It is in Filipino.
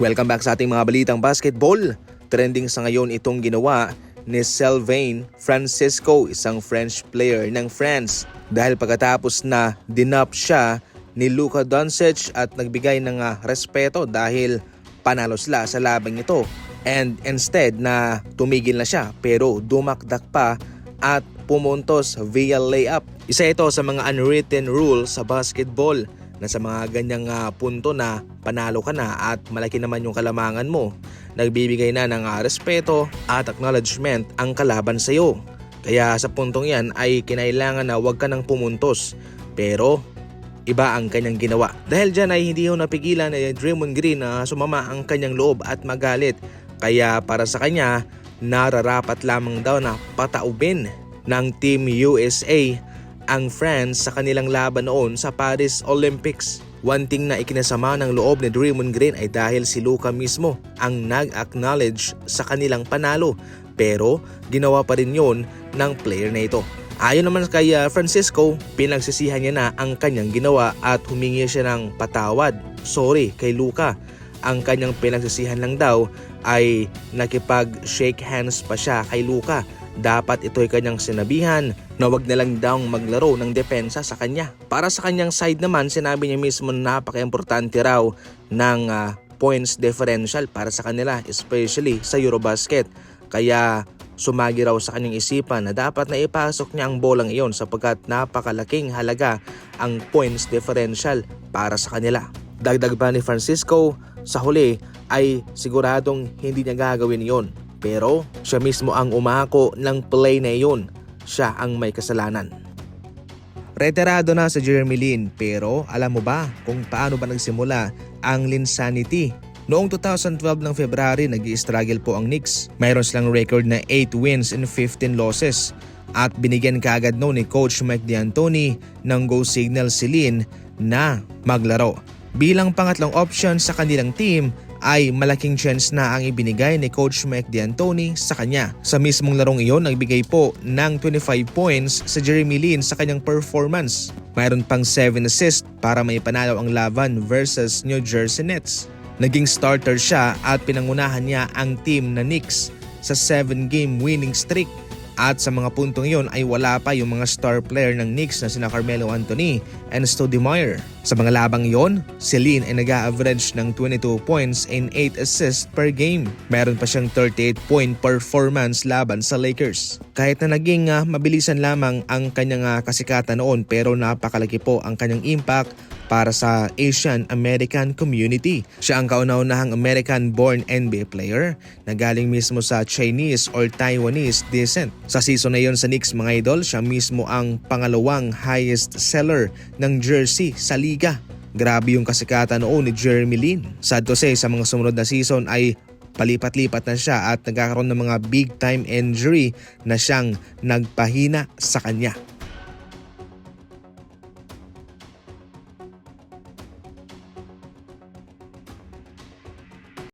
Welcome back sa ating mga balitang basketball. Trending sa ngayon itong ginawa ni Sylvain Francisco, isang French player ng France. Dahil pagkatapos na dinap siya ni Luka Doncic at nagbigay ng respeto dahil panalo sila sa labang ito. And instead na tumigil na siya pero dumakdak pa at pumuntos via layup. Isa ito sa mga unwritten rules sa basketball na sa mga ganyang punto na panalo ka na at malaki naman yung kalamangan mo, nagbibigay na ng respeto at acknowledgement ang kalaban sa iyo. Kaya sa puntong yan ay kinailangan na huwag ka nang pumuntos, pero iba ang kanyang ginawa. Dahil dyan ay hindi yung napigilan ni Draymond Green na sumama ang kanyang loob at magalit. Kaya para sa kanya, nararapat lamang daw na pataubin ng Team USA ang France sa kanilang laban noon sa Paris Olympics. One thing na ikinasama ng loob ni Draymond Green ay dahil si Luka mismo ang nag-acknowledge sa kanilang panalo, pero ginawa pa rin yun ng player na ito. Ayon naman kay Francisco, pinagsisihan niya na ang kanyang ginawa at humingi siya ng patawad. Sorry kay Luka. Ang kanyang pinagsisihan lang daw ay nakipag-shake hands pa siya kay Luka. Dapat ito'y kanyang sinabihan na wag na lang daw maglaro ng depensa sa kanya. Para sa kanyang side naman, sinabi niya mismo na napaka-importante raw ng points differential para sa kanila, especially sa Eurobasket. Kaya sumagi raw sa kanyang isipan na dapat na ipasok niya ang bolang iyon sapagkat napakalaking halaga ang points differential para sa kanila. Dagdag pa ni Francisco, sa huli ay siguradong hindi niya gagawin iyon. Pero siya mismo ang umako ng play na iyon. Siya ang may kasalanan. Retirado na si Jeremy Lin, pero alam mo ba kung paano ba nagsimula ang Linsanity? Noong 2012 ng February, nag-i-struggle po ang Knicks. Mayroon silang record na 8 wins and 15 losses. At binigyan kaagad noon ni Coach Mike D'Antoni ng go signal si Lin na maglaro. Bilang pangatlong option sa kanilang team, ay malaking chance na ang ibinigay ni Coach Mike D'Antoni sa kanya. Sa mismong larong iyon, nagbigay po ng 25 points sa Jeremy Lin sa kanyang performance. Mayroon pang 7 assists para may panalo ang laban versus New Jersey Nets. Naging starter siya at pinangunahan niya ang team na Knicks sa 7-game winning streak. At sa mga puntong iyon ay wala pa yung mga star player ng Knicks na sina Carmelo Anthony and Stoudemire. Sa mga labang iyon, si Lin ay nag-a-average ng 22 points and 8 assists per game. Meron pa siyang 38-point performance laban sa Lakers. Kahit na naging mabilisan lamang ang kanyang kasikatan noon, pero napakalaki po ang kanyang impact para sa Asian American community. Siya ang kauna-unahang American-born NBA player na galing mismo sa Chinese or Taiwanese descent. Sa season na yon sa Knicks mga idol, siya mismo ang pangalawang highest seller ng jersey sa liga. Grabe yung kasikatan noon ni Jeremy Lin. Sad to say, sa mga sumunod na season ay palipat-lipat na siya at nagkakaroon ng mga big time injury na siyang nagpahina sa kanya.